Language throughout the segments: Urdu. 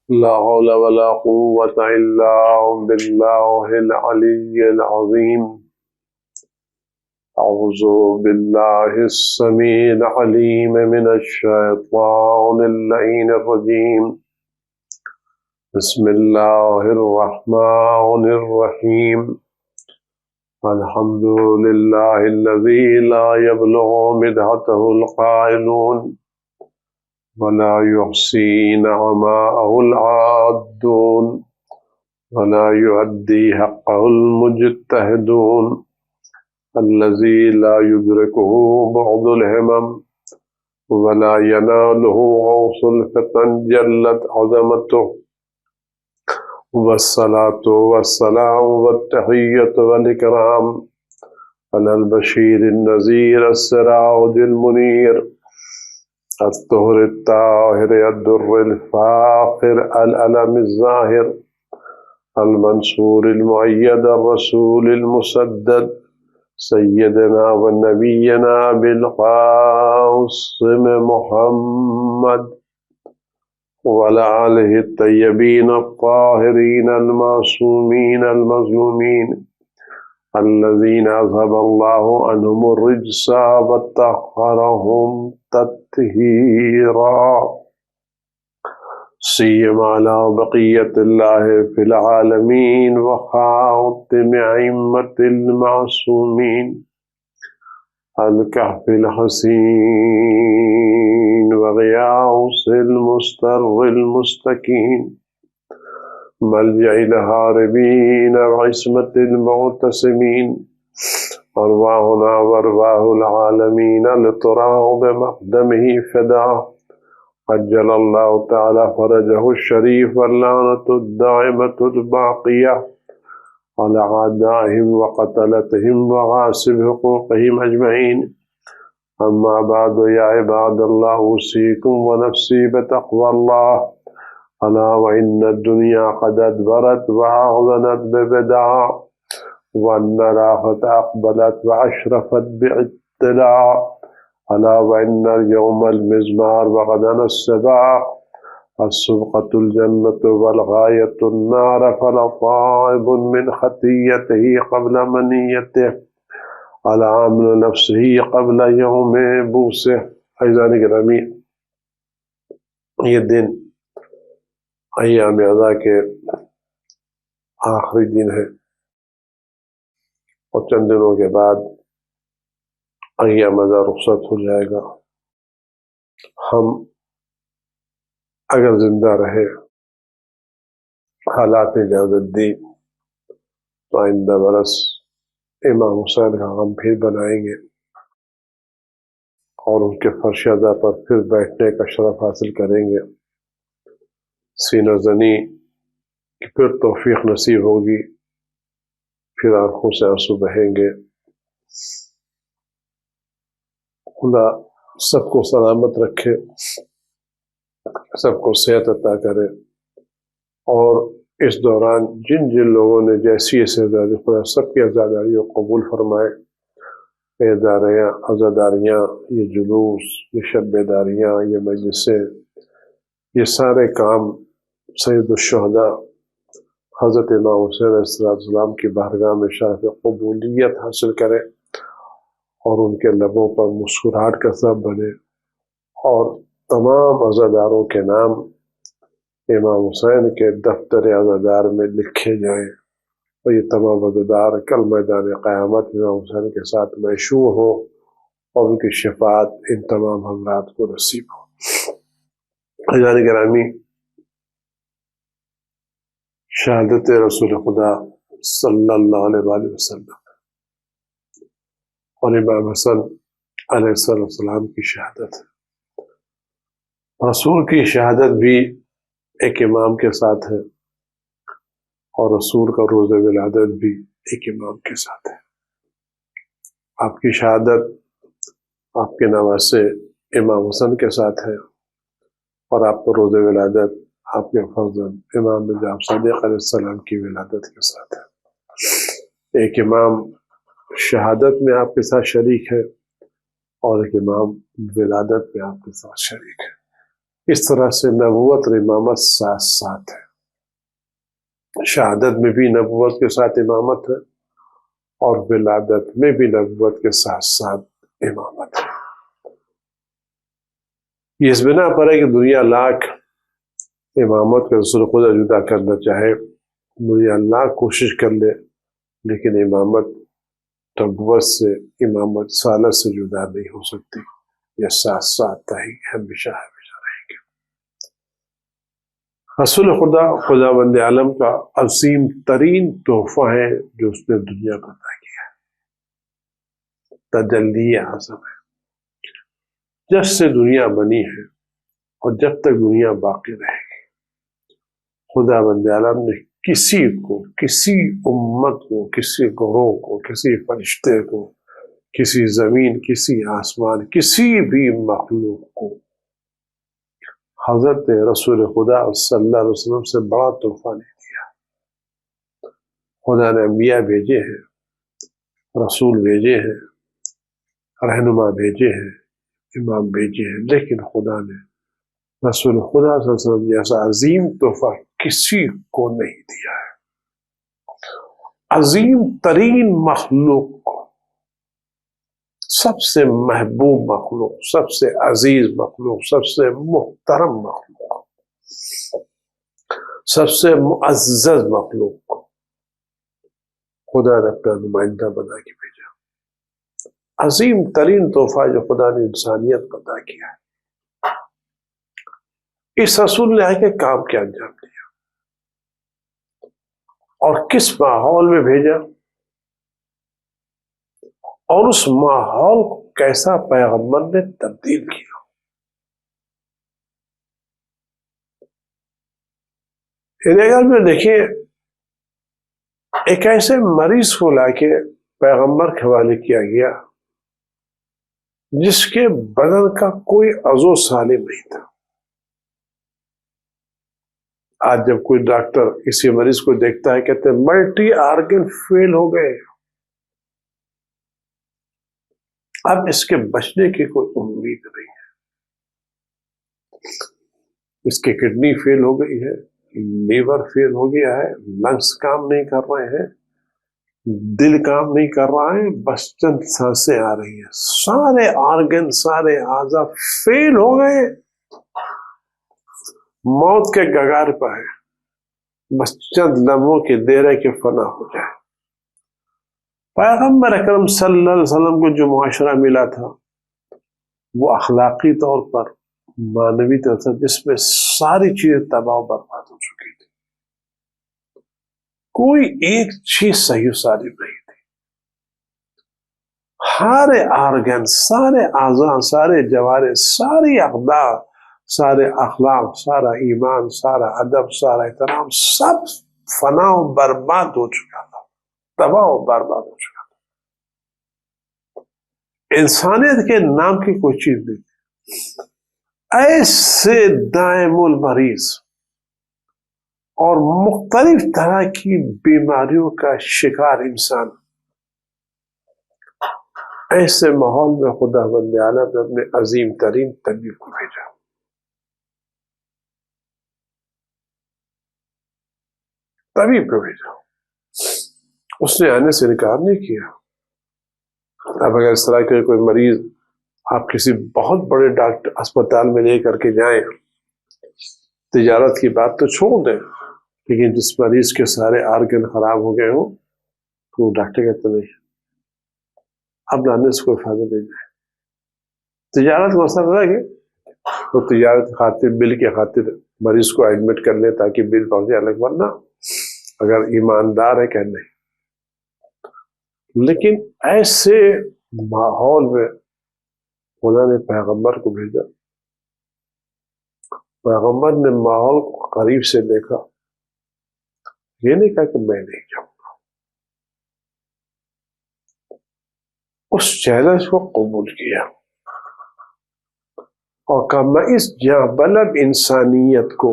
لا حول ولا قوة إلا بالله العلي العظيم. أعوذ بالله السميع العليم من الشيطان اللعين الرجيم. بسم الله الرحمن الرحيم. الحمد لله الذي لا يبلغ مدحته القائلون ولا يحصي نعماءه العادون ولا يؤدي حقه المجتهدون الذي لا يدركه بعض الهمم ولا يناله غوص الفتن جلت عظمته. والصلاة والسلام والتحية والإكرام على البشير النذير السراج المنير الطهر الطاهر الدر الفاخر الألم الظاهر المنصور المؤيد الرسول المسدد سيدنا ونبينا بالقاسم محمد وعلى آله الطيبين الطاهرين المعصومين المظلومين الذين أذهب الله عنهم الرجس وطهرهم تطهيرا سيما على بقية الله في العالمين وخاتم أئمة المعصومين الكهف الحسين وغياث المستر المستكين ملجأ الهاربين وعصمة المعتصمين أرواحنا وأرواح العالمين لتراه بمقدمه فداه عجل الله تعالى فرجه الشريف واللعنة الدائمة الباقية على أعدائهم وقتلتهم وغاصب حقوقهم أجمعين. أما بعد يا عباد الله أوصيكم ونفسي بتقوى الله. ألا وإن الدنيا قد أدبرت وأعلنت ببدعها وأن الآخرة أقبلت وأشرفت باطلاع. ألا وإن اليوم المزمار وغدا السباق السبقة الجنة والغاية النار فلطائب من خطيته قبل منيته على عامل نفسه قبل يوم بوسه. عزیزان گرامی، یہ دن ایام اعضاء کے آخری دن ہے اور چند دنوں کے بعد ایام اعضاء رخصت ہو جائے گا. ہم اگر زندہ رہے، حالات نے اجازت دی تو آئندہ برس امام حسین کا غم پھر بنائیں گے اور ان کے فرش ادا پر پھر بیٹھنے کا شرف حاصل کریں گے. سینہ زنی کی پھر توفیق نصیب ہوگی، پھر آنکھوں سے آنسو بہیں گے. خدا سب کو سلامت رکھے، سب کو صحت عطا کرے، اور اس دوران جن جن لوگوں نے جیسی عزاداری خدا سب کی عزاداریوں کو قبول فرمائے. بیداریاں، عزاداریاں، یہ جلوس، یہ شب بیداریاں، یہ مجلسیں، یہ سارے کام سید الشہداء حضرت امام حسین علیہ السلام کی بارگاہ میں شرف قبولیت حاصل کرے اور ان کے لبوں پر مسکراہٹ کا سبب بنے، اور تمام عزاداروں کے نام امام حسین کے دفتر عزادار میں لکھے جائیں، اور یہ تمام عزادار کل میدان قیامت امام حسین کے ساتھ مشہور ہو اور ان کی شفاعت ان تمام حضرات کو نصیب ہو. عزیزان گرامی، شہادت رسول خدا صلی اللہ علیہ وآلہ وسلم اور امام حسن علیہ السلام کی شہادت. رسول کی شہادت بھی ایک امام کے ساتھ ہے، اور رسول کا روز ولادت بھی ایک امام کے ساتھ ہے. آپ کی شہادت آپ کے نواسے امام حسن کے ساتھ ہے، اور آپ کا روز ولادت آپ کے فرزند امام جعفر صادق علیہ السلام کی ولادت کے ساتھ ہے. ایک امام شہادت میں آپ کے ساتھ شریک ہے اور ایک امام ولادت میں آپ کے ساتھ شریک ہے. اس طرح سے نبوت اور امامت ساتھ ساتھ ہے، شہادت میں بھی نبوت کے ساتھ امامت ہے اور ولادت میں بھی نبوت کے ساتھ ساتھ امامت ہے۔ یہ اس بنا پر ہے کہ دنیا لاکھ امامت کا رسول خدا جدا کرنا چاہے، دنیا لاکھ کوشش کر لے، لیکن امامت نبوت سے، امامت رسالت سے جدا نہیں ہو سکتی، یہ ساتھ ساتھ رہے گی، ہمیشہ ہمیشہ رہے گی۔ رسول خدا خداوند عالم کا عظیم ترین تحفہ ہے جو اس نے دنیا کو عطا کیا ہے، تجلی اعظم ہے۔ جب سے دنیا بنی ہے اور جب تک دنیا باقی رہے گی، خداوند عالم نے کسی کو، کسی امت کو، کسی گروہ کو، کسی فرشتے کو، کسی زمین، کسی آسمان، کسی بھی مخلوق کو حضرت رسول خدا صلی اللہ علیہ وسلم سے بڑا تحفہ نہیں دیا۔ خدا نے انبیاء بھیجے ہیں، رسول بھیجے ہیں، رہنما بھیجے ہیں، امام بھیجے ہیں، لیکن خدا نے رسول خدا صلی اللہ علیہ وسلم جیسا عظیم تحفہ کسی کو نہیں دیا ہے۔ عظیم ترین مخلوق کو، سب سے محبوب مخلوق، سب سے عزیز مخلوق، سب سے محترم مخلوق، سب سے معزز مخلوق کو خدا نے اپنا نمائندہ بنا کے بھیجا۔ عظیم ترین تحفہ جو خدا نے انسانیت کو عطا کیا ہے۔ اس رسول نے آ کے کام کیا انجام دیا اور کس ماحول میں بھیجا، اور اس ماحول کو کیسا پیغمبر نے تبدیل کیا۔ اگر میں دیکھیں، ایک ایسے مریض کو لا کے پیغمبر کے حوالے کیا گیا جس کے بدن کا کوئی عضو سالم نہیں تھا۔ آج جب کوئی ڈاکٹر کسی مریض کو دیکھتا ہے کہتے ہیں ملٹی آرگن فیل ہو گئے، اب اس کے بچنے کی کوئی امید نہیں ہے۔ اس کی کڈنی فیل ہو گئی ہے، لیور فیل ہو گیا ہے، لنگس کام نہیں کر رہے ہیں، دل کام نہیں کر رہا ہے، بس چند سانسیں آ رہی ہیں، سارے آرگن، سارے اعضاء فیل ہو گئے، موت کے کگار پر ہے، بس چند لمحوں کی دیر ہے کہ فنا ہو جائے۔ پیغمبر اکرم صلی اللہ علیہ وسلم کو جو معاشرہ ملا تھا وہ اخلاقی طور پر، معنوی طور پر، جس میں ساری چیزیں تباہ و برباد ہو چکی تھی، کوئی ایک چیز صحیح و سالم نہیں تھی، سارے آرگن، سارے اعضاء، سارے جوارے، ساری اقدار، سارے اخلاق، سارا ایمان، سارا ادب، سارا احترام، سب فنا و برباد ہو چکا تھا، تباہ و برباد ہو چکا تھا۔ انسانیت کے نام کی کوئی چیز نہیں تھی۔ ایسے دائم المریض اور مختلف طرح کی بیماریوں کا شکار انسان، ایسے ماحول میں خداوند عالم نے اپنے عظیم ترین طبیب کو بھیجا۔ طبیب کو بھیجا، اس نے آنے سے انکار نہیں کیا۔ اب اگر اس طرح کے کوئی مریض آپ کسی بہت بڑے ڈاکٹر اسپتال میں لے کر کے جائیں، تجارت کی بات تو چھوڑ دیں، لیکن جس مریض کے سارے آرگن خراب ہو گئے ہوں تو ڈاکٹر کہتے نہیں اب لانے سے کوئی فائدہ نہیں ہے۔ تجارت مسئلہ رہ گئے تو تجارت خاطر، بل کے خاطر مریض کو ایڈمٹ کر لیں تاکہ بل پہنچ جائے، الگ، ورنہ اگر ایماندار ہے کہ نہیں۔ لیکن ایسے ماحول میں خدا نے پیغمبر کو بھیجا۔ پیغمبر نے ماحول کو قریب سے دیکھا، یہ نہیں کہا کہ میں نہیں جاؤں گا، اس چیلنج کو قبول کیا اور کہا میں اس جاں بلب انسانیت کو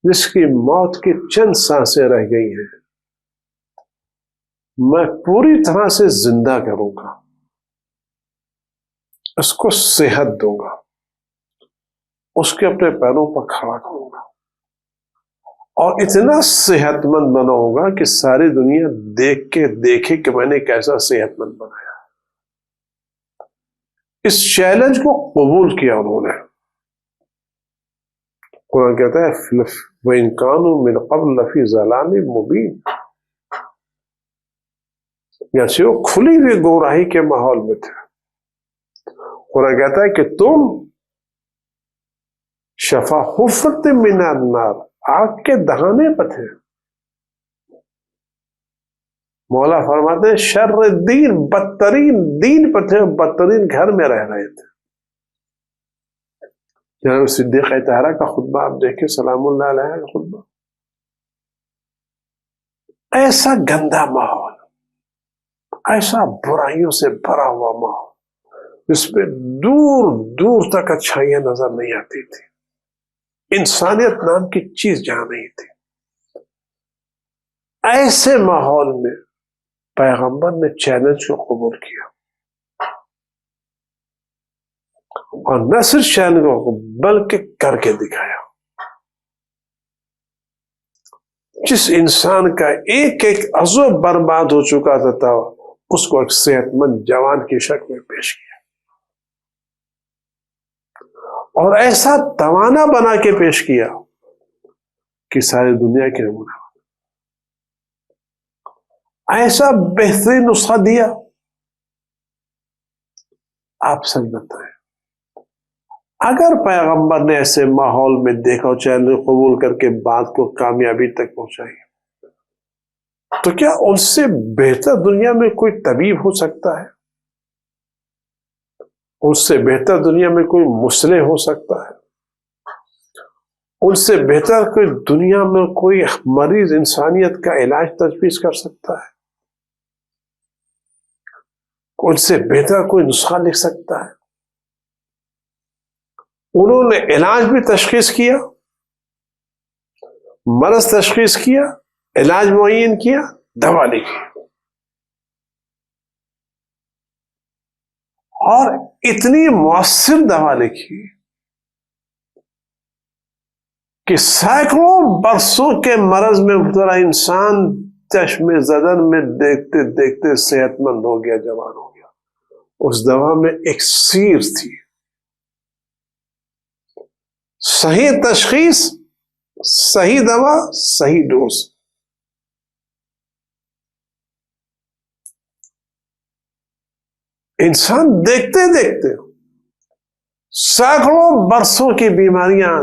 جس کی موت کی چند سانسیں رہ گئی ہیں میں پوری طرح سے زندہ کروں گا، اس کو صحت دوں گا، اس کے اپنے پیروں پر کھڑا کروں گا اور اتنا صحت مند بناؤں گا کہ ساری دنیا دیکھے کہ میں نے کیسا صحت مند بنایا. اس چیلنج کو قبول کیا انہوں نے. قرآن کہتا ہے وَإِن كَانُوا مِن قَبْلُ لَفِي ضَلَالٍ مُبِينٍ، یعنی وہ کھلی ہوئی گمراہی کے ماحول میں تھے. قرآن کہتا ہے کہ تم شفا حفرت من النار، آگ کے دہانے پر تھے. مولا فرماتے ہیں شر دین، بدترین دین پر تھے، بدترین گھر میں رہ رہے تھے. جناب صدیق طاہرہ کا خطبہ آپ دیکھیں، سلام اللہ علیہ کا خطبہ، ایسا گندا ماحول، ایسا برائیوں سے بھرا ہوا ماحول جس میں دور دور تک اچھائیاں نظر نہیں آتی تھی، انسانیت نام کی چیز جہاں نہیں تھی. ایسے ماحول میں پیغمبر نے چیلنج کو قبول کیا، اور نہ صرف چیلنج کو بلکہ کر کے دکھایا. جس انسان کا ایک ایک عضو برباد ہو چکا تھا اس کو ایک صحت مند جوان کی شکل میں پیش کیا، اور ایسا توانا بنا کے پیش کیا کہ ساری دنیا کے نمونہ، ایسا بہترین نسخہ دیا. آپ سب بتائیں، اگر پیغمبر نے ایسے ماحول میں دیکھا اور چیلنج قبول کر کے بات کو کامیابی تک پہنچائی، تو کیا ان سے بہتر دنیا میں کوئی طبیب ہو سکتا ہے؟ ان سے بہتر دنیا میں کوئی مصلح ہو سکتا ہے؟ ان سے بہتر کوئی دنیا میں کوئی مریض انسانیت کا علاج تجویز کر سکتا ہے؟ ان سے بہتر کوئی نسخہ لکھ سکتا ہے؟ انہوں نے علاج بھی تشخیص کیا، مرض تشخیص کیا، علاج معین کیا، دوا لکھی، اور اتنی مؤثر دوا لکھی کہ سینکڑوں برسوں کے مرض میں مبتلا انسان چشم زدن میں دیکھتے دیکھتے صحت مند ہو گیا، جوان ہو گیا. اس دوا میں ایک سیر تھی، صحیح تشخیص، صحیح دوا، صحیح ڈوز. انسان دیکھتے دیکھتے سینکڑوں برسوں کی بیماریاں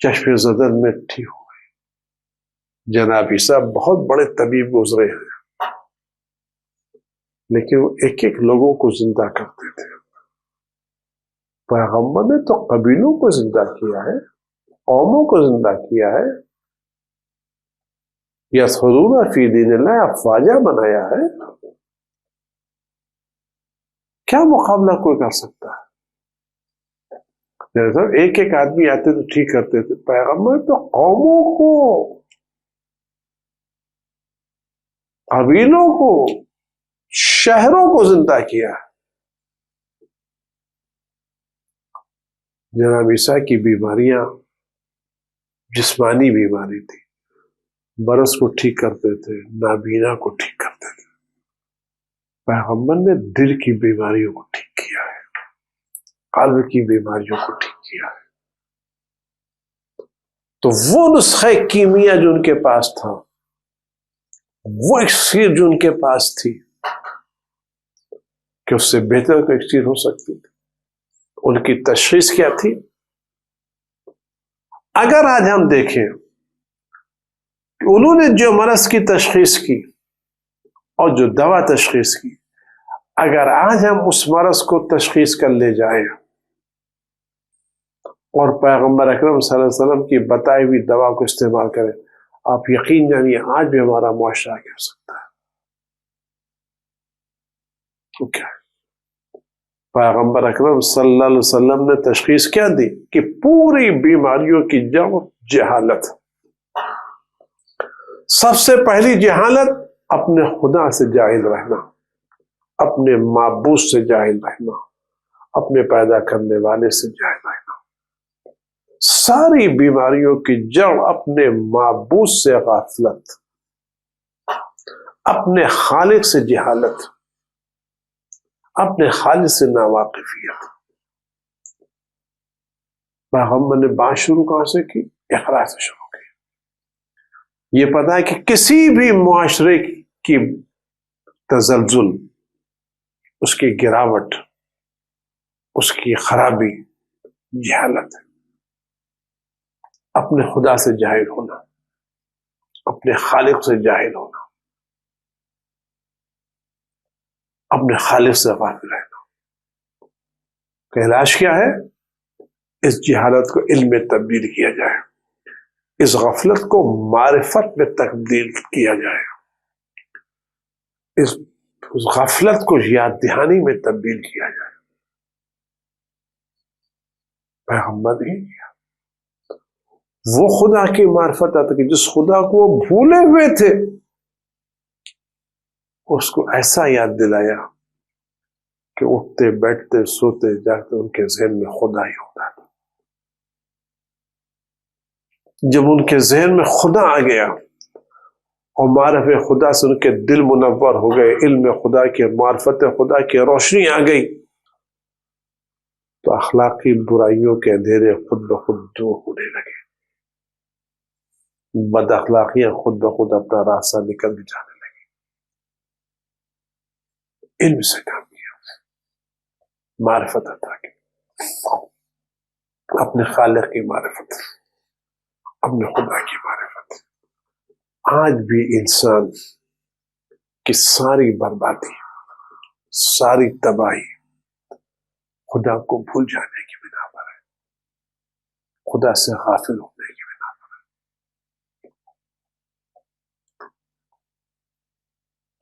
چشم زدن میں ٹھیک ہو گئی. جناب عیسیٰ بہت بڑے طبیب گزرے ہیں، لیکن وہ ایک ایک لوگوں کو زندہ کرتے تھے. پیغمبر نے تو قبیلوں کو زندہ کیا ہے، قوموں کو زندہ کیا ہے، یدخلون فی دین اللہ افواجا بنایا ہے. کیا مقابلہ کوئی کر سکتا ہے؟ ایک ایک آدمی آتے تو ٹھیک کرتے تھے، پیغمبر تو قوموں کو، قبیلوں کو، شہروں کو زندہ کیا. جناب عیسیٰ کی بیماریاں جسمانی بیماری تھی، برس کو ٹھیک کرتے تھے، نابینا کو ٹھیک کرتے تھے. پیغمبر نے دل کی بیماریوں کو ٹھیک کیا ہے، قلب کی بیماریوں کو ٹھیک کیا ہے. تو وہ نسخہ کیمیا جو ان کے پاس تھا، وہ اکسیر جو ان کے پاس تھی، کہ اس سے بہتر کوئی اکسیر ہو سکتی تھی. ان کی تشخیص کیا تھی؟ اگر آج ہم دیکھیں کہ انہوں نے جو مرض کی تشخیص کی اور جو دوا تشخیص کی، اگر آج ہم اس مرض کو تشخیص کر لے جائیں اور پیغمبر اکرم صلی اللہ علیہ وسلم کی بتائی ہوئی دوا کو استعمال کریں، آپ یقین جانیے آج بھی ہمارا معاشرہ کر سکتا ہے. کیا پیغمبر اکرم صلی اللہ علیہ وسلم نے تشخیص کیا دی کہ پوری بیماریوں کی جڑ جہالت. سب سے پہلی جہالت اپنے خدا سے جاہل رہنا، اپنے معبود سے جاہل رہنا، اپنے پیدا کرنے والے سے جائز لینا. ساری بیماریوں کی جڑ اپنے معبود سے غفلت، اپنے خالق سے جہالت، اپنے خالق سے ناواقفیت. پیغمبر نے بات شروع کہاں سے کی؟ اقرا سے شروع کی. یہ پتا ہے کہ کسی بھی معاشرے کی تزلزل، اس کی گراوٹ، اس کی خرابی جہالت ہے. اپنے خدا سے جاہل ہونا، اپنے خالق سے جاہل ہونا، اپنے خالق سے غافل رہنا. کہ علاج کیا ہے؟ اس جہالت کو علم میں تبدیل کیا جائے، اس غفلت کو معرفت میں تبدیل کیا جائے، اس غفلت کو یاد دہانی میں تبدیل کیا جائے. پیغمبر نے کیا. وہ خدا کی معرفت آتا کہ جس خدا کو وہ بھولے ہوئے تھے، اس کو ایسا یاد دلایا کہ اٹھتے بیٹھتے سوتے جاگتے ان کے ذہن میں خدا ہی ہوتا تھا. جب ان کے ذہن میں خدا آ گیا اور معرفت خدا سے ان کے دل منور ہو گئے، علم خدا کی، معرفت خدا کی روشنی آ گئی، تو اخلاقی برائیوں کے اندھیرے خود بخود دور ہونے لگے. بد اخلاقیاں خود بخود اپنا راستہ نکل جانے لگی. علم سے کام کیا، معرفت عطا کی، اپنے خالق کی معرفت، اپنے خدا کی معرفت. آج بھی انسان کی ساری بربادی، ساری تباہی خدا کو بھول جانے کی بنا پر ہے، خدا سے غافل ہونے کی بنا پر ہے.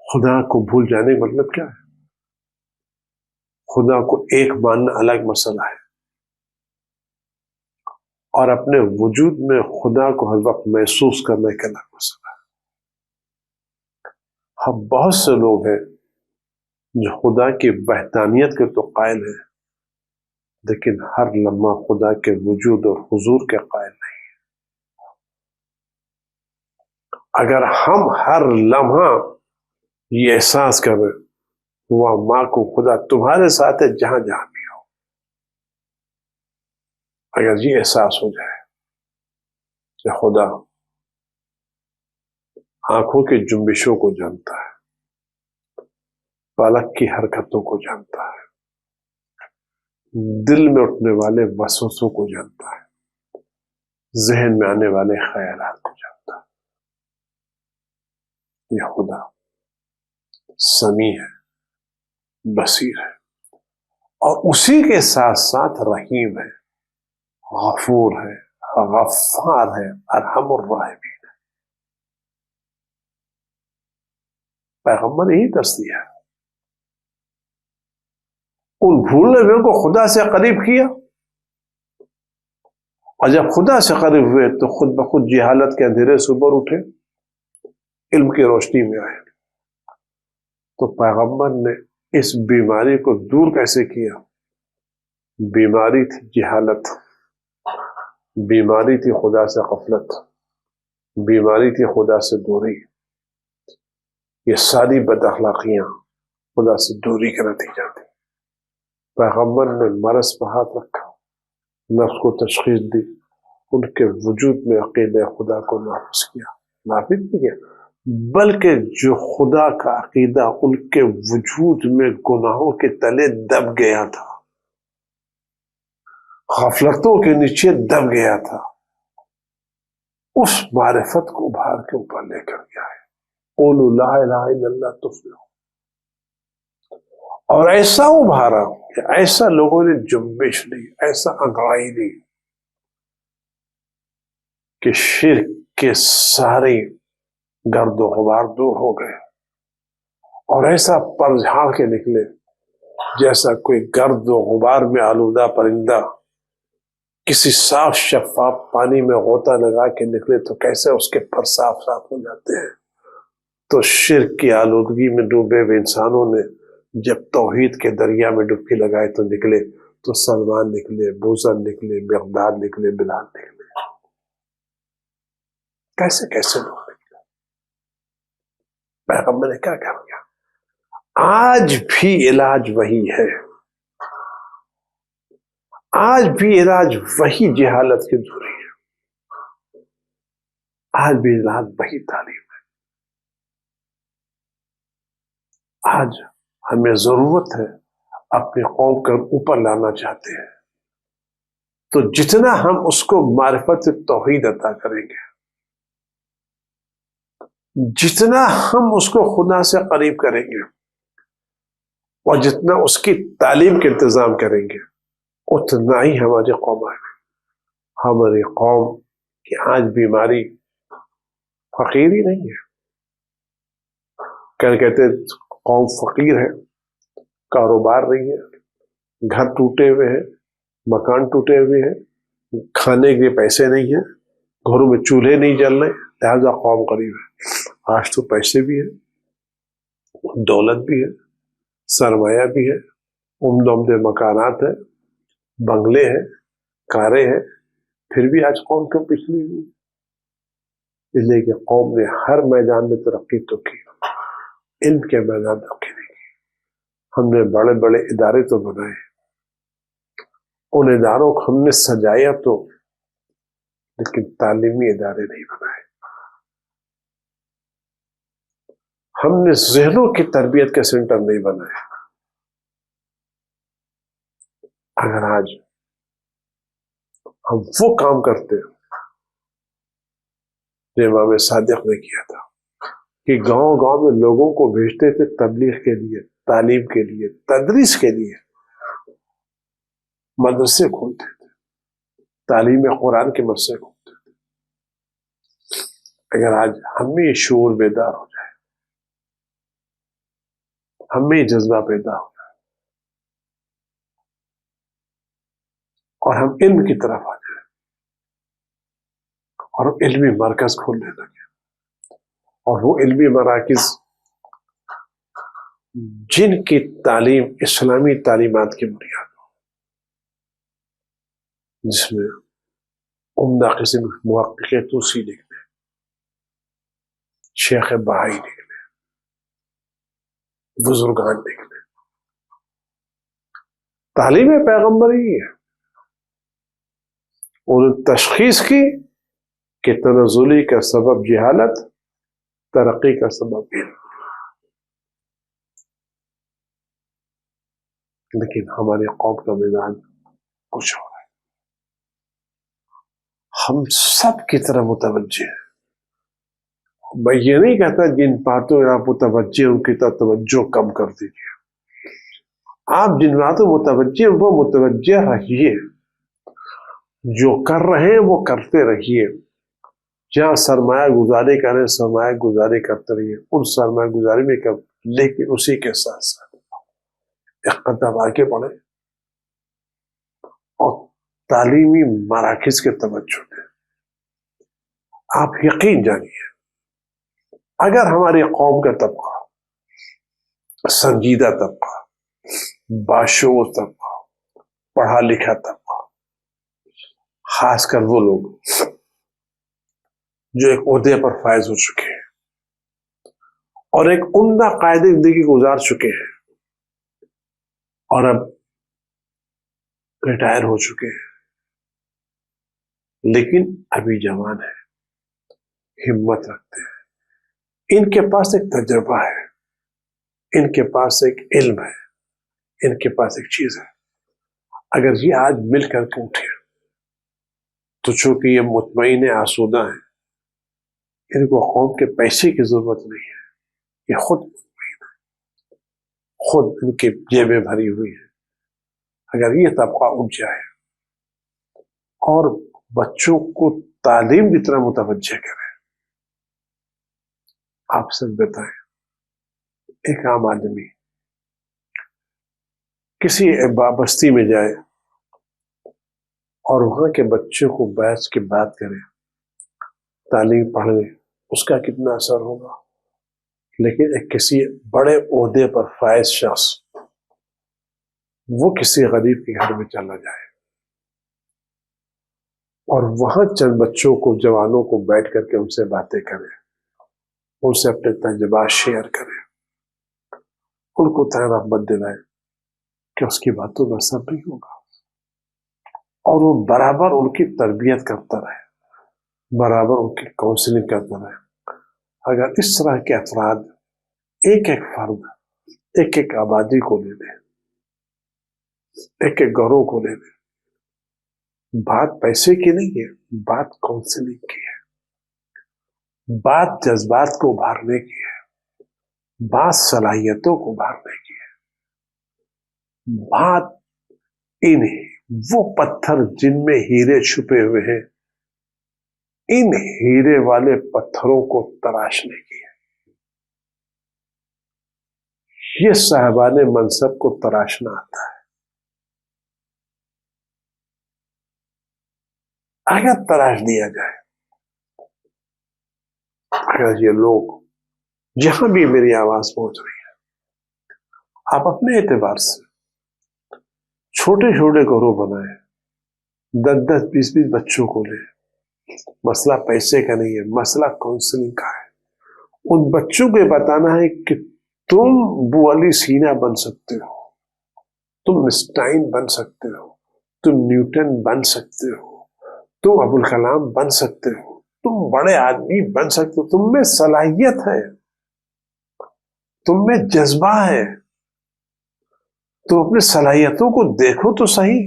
خدا کو بھول جانے کا مطلب کیا ہے؟ خدا کو ایک ماننا الگ مسئلہ ہے، اور اپنے وجود میں خدا کو ہر وقت محسوس کرنے کا الگ مسئلہ ہے. ہم بہت سے لوگ ہیں جو خدا کی وحدانیت کے تو قائل ہیں، لیکن ہر لمحہ خدا کے وجود اور حضور کے قائل نہیں. اگر ہم ہر لمحہ یہ احساس کریں، وہ ماں کو خدا تمہارے ساتھ ہے جہاں جہاں بھی ہو، اگر یہ احساس ہو جائے کہ خدا آنکھوں کی جنبشوں کو جانتا ہے، پلک کی حرکتوں کو جانتا ہے، دل میں اٹھنے والے وسوسوں کو جانتا ہے، ذہن میں آنے والے خیالات کو جانتا ہے. یہ خدا سمیع ہے، بصیر ہے، اور اسی کے ساتھ ساتھ رحیم ہے، غفور ہے، غفار ہے، ارحم الراحمین. پیغمبر یہی تصدیق ہے. ان بھولنے ہوئے کو خدا سے قریب کیا، اور جب خدا سے قریب ہوئے تو خود بخود جہالت کے اندھیرے سے اوپر اٹھے، علم کی روشنی میں آئے. تو پیغمبر نے اس بیماری کو دور کیسے کیا؟ بیماری تھی جہالت، بیماری تھی خدا سے غفلت، بیماری تھی خدا سے دوری. یہ ساری بد اخلاقیاں خدا سے دوری کا نتیجہ تھی. پیغمبر نے مرض پر ہاتھ رکھا، نفس کو تشخیص دی، ان کے وجود میں عقیدہ خدا کو نافذ کیا. نافذ نہیں کیا بلکہ جو خدا کا عقیدہ ان کے وجود میں گناہوں کے تلے دب گیا تھا، غفلتوں کے نیچے دب گیا تھا، اس معرفت کو ابھار کے اوپر لے کر گیا ہے. قولوا لا الہ الا اللہ تفلحوا. اور ایسا ابھارا کہ ایسا لوگوں نے جنبش لی، ایسا انگڑائی لی کہ شرک کے سارے گرد و غبار دور ہو گئے، اور ایسا پر جھاڑ کے نکلے جیسا کوئی گرد و غبار میں آلودہ پرندہ کسی صاف شفاف پانی میں غوطہ لگا کے نکلے تو کیسے اس کے پر صاف صاف ہو جاتے ہیں. تو شرک کی آلودگی میں ڈوبے ہوئے انسانوں نے جب توحید کے دریا میں ڈبکی لگائے تو نکلے تو سلمان نکلے، بوزر نکلے، مقداد نکلے، بلال نکلے، کیسے کیسے لوگ نکلے. پیغمبر نے کیا کیا؟ آج بھی علاج وہی ہے، آج بھی علاج وہی جہالت کی دوری ہے، آج بھی علاج وہی تعلیم ہے. آج ہمیں ضرورت ہے، اپنی قوم کو اوپر لانا چاہتے ہیں تو جتنا ہم اس کو معرفت توحید عطا کریں گے، جتنا ہم اس کو خدا سے قریب کریں گے اور جتنا اس کی تعلیم کے انتظام کریں گے، اتنا ہی ہماری قوم آئے. ہماری قوم کی آج بیماری فقیر ہی نہیں ہے. کہتے قوم فقیر ہے، کاروبار نہیں ہے، گھر ٹوٹے ہوئے ہیں، مکان ٹوٹے ہوئے ہیں، کھانے کے پیسے نہیں ہیں، گھروں میں چولہے نہیں جل رہے، لہذا قوم غریب ہے. آج تو پیسے بھی ہیں، دولت بھی ہے، سرمایہ بھی ہے، عمدہ عمدہ مکانات ہیں، بنگلے ہیں، کاریں ہیں، پھر بھی آج قوم کیوں پچھڑی ہوئی؟ اس لیے کہ قوم نے ہر میدان میں ترقی تو کی، علم کے میدان ترقی نہیں کی. ہم نے بڑے بڑے ادارے تو بنائے، ان اداروں کو ہم نے سجایا تو، لیکن تعلیمی ادارے نہیں بنائے. ہم نے ذہنوں کی تربیت کے سینٹر نہیں بنائے. اگر آج ہم وہ کام کرتے جو امام صادق نے کیا تھا کہ گاؤں گاؤں میں لوگوں کو بھیجتے تھے تبلیغ کے لیے، تعلیم کے لیے، تدریس کے لیے، مدرسے کھولتے تھے، تعلیم قرآن کے مدرسے کھولتے تھے. اگر آج ہم میں یہ شعور بیدار ہو جائے، ہم میں یہ جذبہ پیدا ہو جائے اور ہم علم کی طرف آ جائیں اور علمی مرکز کھولنے لگے، اور وہ علمی مراکز جن کی تعلیم اسلامی تعلیمات کی بنیاد ہو، جس میں عمدہ قسم محقق توسی نکلے، شیخ بہائی نکلے، بزرگان نکلے. تعلیم پیغمبر ہی ہے. انہوں نے تشخیص کی کہ تنزلی کا سبب جہالت، ترقی کا سبب علم. لیکن ہماری قوم کا مزاج کچھ ہو رہا ہے. ہم سب کی طرح متوجہ ہیں. میں یہ نہیں کہتا جن باتوں میں آپ متوجہ ان کی طرف توجہ کم کر دیجیے. آپ جن باتوں متوجہ وہ متوجہ رہیے، جو کر رہے ہیں وہ کرتے رہیے. جہاں سرمایہ گزاری کریں سرمایہ گزاری کرتے رہیے، ان سرمایہ گزاری میں کر، لیکن اسی کے ساتھ ساتھ ایک قدم آگے بڑھے اور تعلیمی مراکز کے توجہ دیں. آپ یقین جانیے اگر ہماری قوم کا طبقہ، سنجیدہ طبقہ، باشعور طبقہ، پڑھا لکھا طبقہ، خاص کر وہ لوگ جو ایک عہدے پر فائز ہو چکے ہیں اور ایک عمدہ قائد زندگی گزار چکے ہیں اور اب ریٹائر ہو چکے ہیں، لیکن ابھی جوان ہے، ہمت رکھتے ہیں، ان کے پاس ایک تجربہ ہے، ان کے پاس ایک علم ہے، ان کے پاس ایک چیز ہے. اگر یہ آج مل کر کے اٹھے تو چونکہ یہ مطمئن آسودہ ہیں، ان کو قوم کے پیسے کی ضرورت نہیں ہے، یہ خود مطمئن ہے، خود ان کی جیبیں بھری ہوئی ہیں. اگر یہ طبقہ اٹھ جائے اور بچوں کو تعلیم کی طرح متوجہ کرے. آپ سب بتائیں، ایک عام آدمی کسی بستی میں جائے اور وہاں کے بچوں کو بیٹھ کے بات کرے، تعلیم پڑھنے، اس کا کتنا اثر ہوگا. لیکن ایک کسی بڑے عہدے پر فائز شخص وہ کسی غریب کے گھر میں چلا جائے اور وہاں چند بچوں کو، جوانوں کو بیٹھ کر کے ان سے باتیں کرے، ان سے اپنے تجربات شیئر کرے، ان کو رغبت دلائے کہ اس کی باتوں کا اثر نہیں ہوگا، اور وہ برابر ان کی تربیت کرتا رہے، برابر ان کی کاؤنسلنگ کرتا رہے۔ اگر اس طرح کے افراد ایک ایک فرد، ایک ایک آبادی کو لے لیں، ایک ایک گھروں کو لے لیں، بات پیسے کی نہیں ہے، بات کاؤنسلنگ کی ہے، بات جذبات کو ابھارنے کی ہے، بات صلاحیتوں کو ابھارنے کی ہے، بات ان وہ پتھر جن میں ہیرے چھپے ہوئے ہیں، ان ہیرے والے پتھروں کو تراشنے کی ہے۔ یہ صاحبان منصب کو تراشنا آتا ہے۔ اگر تراش دیا جائے، اگر یہ لوگ جہاں بھی میری آواز پہنچ رہی ہے، آپ اپنے اعتبار سے چھوٹے چھوٹے گروہ بنائیں، 10 20 بچوں کو لیں۔ مسئلہ پیسے کا نہیں ہے، مسئلہ کاؤنسلنگ کا ہے۔ ان بچوں کو بتانا ہے کہ تم بو علی سینا بن سکتے ہو، تم انسٹائن بن سکتے ہو، تم نیوٹن بن سکتے ہو، تم ابوالکلام بن سکتے ہو، تم بڑے آدمی بن سکتے ہو، تم میں صلاحیت ہے، تم میں جذبہ ہے، تم اپنی صلاحیتوں کو دیکھو تو صحیح،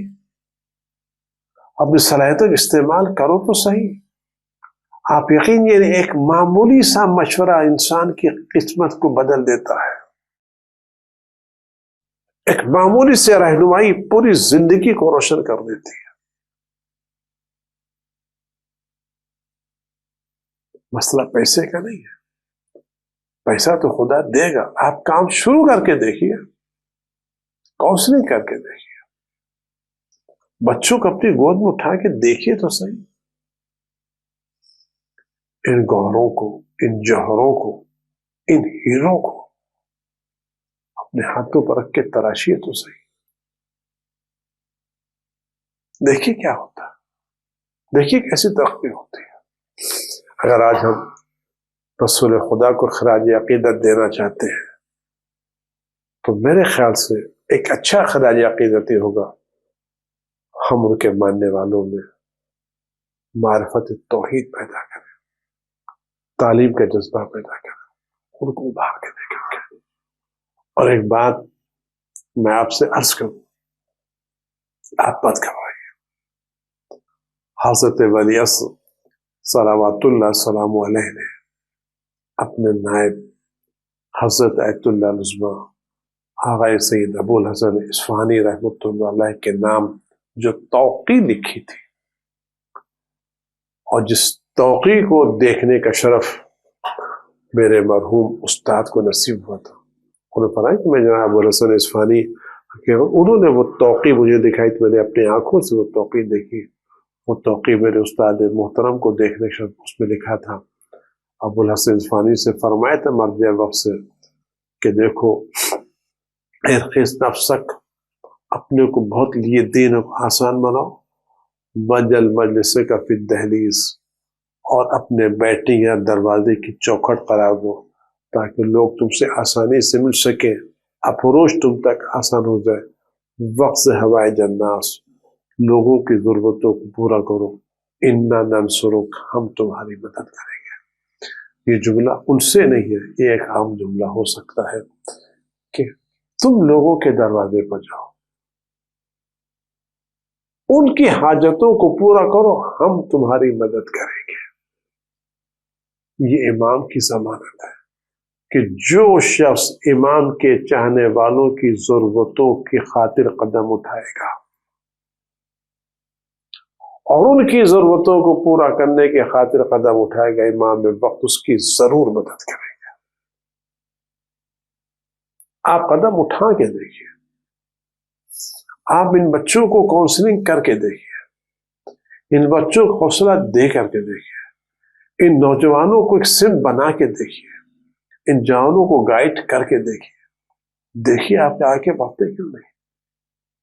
اپنی صلاحیتوں کا استعمال کرو تو صحیح۔ آپ یقین، یعنی ایک معمولی سا مشورہ انسان کی قسمت کو بدل دیتا ہے، ایک معمولی سے رہنمائی پوری زندگی کو روشن کر دیتی ہے۔ مسئلہ پیسے کا نہیں ہے، پیسہ تو خدا دے گا، آپ کام شروع کر کے دیکھیے، کاؤنسلنگ کر کے دیکھیے، بچوں کو اپنی گود میں اٹھا کے دیکھیے تو صحیح، ان گوہروں کو، ان جوہروں کو، ان ہیروں کو اپنے ہاتھوں پر رکھ کے تراشیے تو صحیح، دیکھیے کیا ہوتا ہے، دیکھیے کیسی ترقی ہوتی ہے۔ اگر آج ہم رسول خدا کو خراج عقیدت دینا چاہتے ہیں تو میرے خیال سے ایک اچھا خراج عقیدت یہ ہوگا، ہم ان کے ماننے والوں میں معرفت توحید پیدا کریں، تعلیم کا جذبہ پیدا کریں، ان کو ابھار کے دیکھیں گے۔ اور ایک بات میں آپ سے عرض کروں، آپ مت گھبرائیے، حضرت ولی عصر صلوات اللہ السلام علیہ نے اپنے نائب حضرت آیت اللہ العظمیٰ آغا سید ابو الحسن اصفہانی رحمۃ اللہ علیہ کے نام جو توقیع لکھی تھی، اور جس توقیع کو دیکھنے کا شرف میرے مرحوم استاد کو نصیب ہوا تھا، انہوں نے فرمایا کہ میں جناب ابو الحسن اصفہانی، انہوں نے وہ توقیع مجھے دکھائی تو میں نے اپنی آنکھوں سے وہ توقیع دیکھی۔ وہ توقیع میرے استاد محترم کو دیکھنے کا شرف، اس میں لکھا تھا، ابو الحسن اصفہانی سے فرمایا تھا مرجع وقت سے کہ دیکھو ارخص نفسک، اپنے کو بہت لیے دین کو آسان بناؤ، مجل مجلس کا فی الدہلیز، اور اپنے بیٹھنے یا دروازے کی چوکھٹ قرار دو تاکہ لوگ تم سے آسانی سے مل سکیں، اپروچ تم تک آسان ہو جائے۔ وقت سے ہوائے جناس، لوگوں کی ضرورتوں کو پورا کرو، انا ننصرک، ہم تمہاری مدد کریں گے۔ یہ جملہ ان سے نہیں ہے، یہ ایک عام جملہ ہو سکتا ہے کہ تم لوگوں کے دروازے پر جاؤ، ان کی حاجتوں کو پورا کرو، ہم تمہاری مدد کریں گے۔ یہ امام کی ضمانت ہے کہ جو شخص امام کے چاہنے والوں کی ضرورتوں کی خاطر قدم اٹھائے گا اور ان کی ضرورتوں کو پورا کرنے کی خاطر قدم اٹھائے گا، امام وقت اس کی ضرور مدد کرے گا۔ آپ قدم اٹھا کے دیکھیے، آپ ان بچوں کو کاؤنسلنگ کر کے دیکھیے، ان بچوں کو حوصلہ دے کر کے دیکھیے، ان نوجوانوں کو ایک سمت بنا کے دیکھیے، ان جوانوں کو گائیڈ کر کے دیکھیے، دیکھیے آپ کے آگے بڑھتے کیوں نہیں۔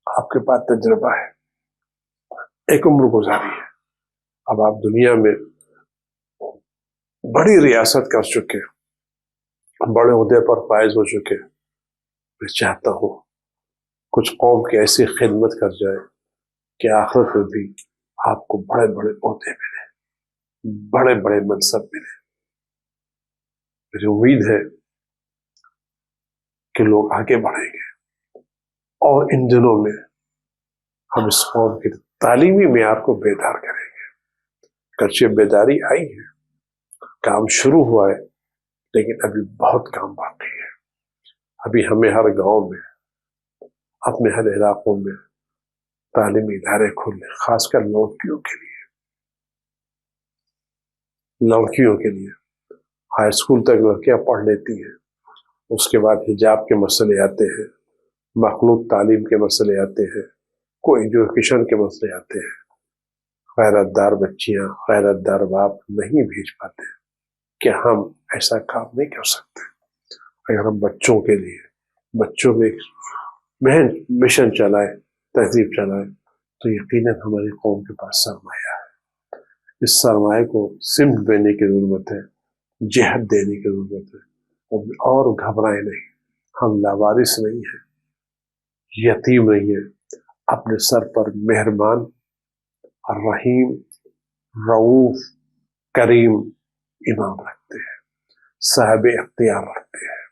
آپ کے پاس تجربہ ہے، ایک عمر گزاری ہے، اب آپ دنیا میں بڑی ریاست کر چکے، بڑے عہدے پر فائز ہو چکے. میں چاہتا ہوں کچھ قوم کی ایسی خدمت کر جائے کہ آخرت میں بھی آپ کو بڑے بڑے عہدے ملے، بڑے بڑے منصب ملے. مجھے امید ہے کہ لوگ آگے بڑھیں گے، اور ان دنوں میں ہم اس قوم کے تعلیمی معیار کو بیدار کریں گے. گرچہ بیداری آئی ہے، کام شروع ہوا ہے، لیکن ابھی بہت کام باقی ہے. ابھی ہمیں ہر گاؤں میں، اپنے ہر علاقوں میں تعلیمی ادارے کھولنے، خاص کر لڑکیوں کے لیے. ہائی اسکول تک لڑکیاں پڑھ لیتی ہیں، اس کے بعد حجاب کے مسئلے آتے ہیں، مخلوط تعلیم کے مسئلے آتے ہیں، کو ایجوکیشن کے مسئلے آتے ہیں. غیرت دار بچیاں، غیرت دار باپ نہیں بھیج پاتے. کہ ہم ایسا کام نہیں کر سکتے. اگر ہم بچوں کے لیے، بچوں میں محن مشن چلائے، تہذیب چلائے، تو یقیناً ہماری قوم کے پاس سرمایہ ہے. اس سرمایہ کو سمت دینے کی ضرورت ہے، جہت دینے کی ضرورت ہے. اور گھبرائے نہیں، ہم لاوارث نہیں ہیں، یتیم نہیں ہیں. اپنے سر پر مہربان، رحیم، رؤوف، کریم امام رکھتے ہیں، صاحب اختیار رکھتے ہیں،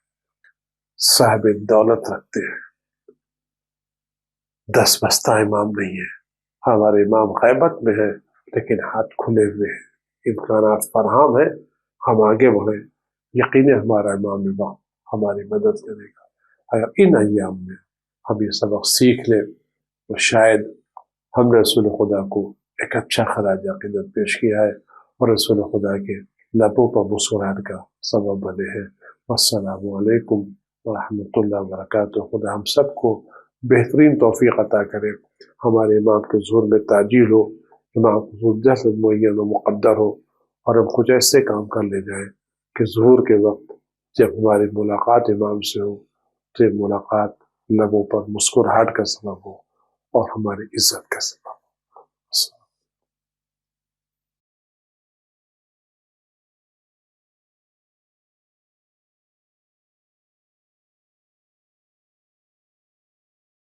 صاحب دولت رکھتے ہیں. دس بستہ امام نہیں ہے. ہمارے امام غیبت میں ہے، لیکن ہاتھ کھلے ہوئے ہیں، امکانات فراہم ہیں. ہم آگے بڑھیں، یقیناً ہمارا امام ہماری مدد کرے گا. اگر ان ایام میں ہم یہ سبق سیکھ لیں تو شاید ہم نے رسول خدا کو ایک اچھا خراج عقیدت پیش کیا ہے، اور رسول خدا کے لبوں پر مسکراہٹ کا سبب بنے ہیں. السلام علیکم ورحمۃ اللہ وبرکاتہ. خدا ہم سب کو بہترین توفیق عطا کرے. ہمارے امام کے ظہور میں تعجیل ہو، امام کے ظہور جلد معین و مقدر ہو، اور ہم کچھ ایسے کام کر لے جائیں کہ ظہور کے وقت جب ہماری ملاقات امام سے ہو تو یہ ملاقات لبوں پر مسکراہٹ کا سبب ہو اور ہماری عزت کا سبب.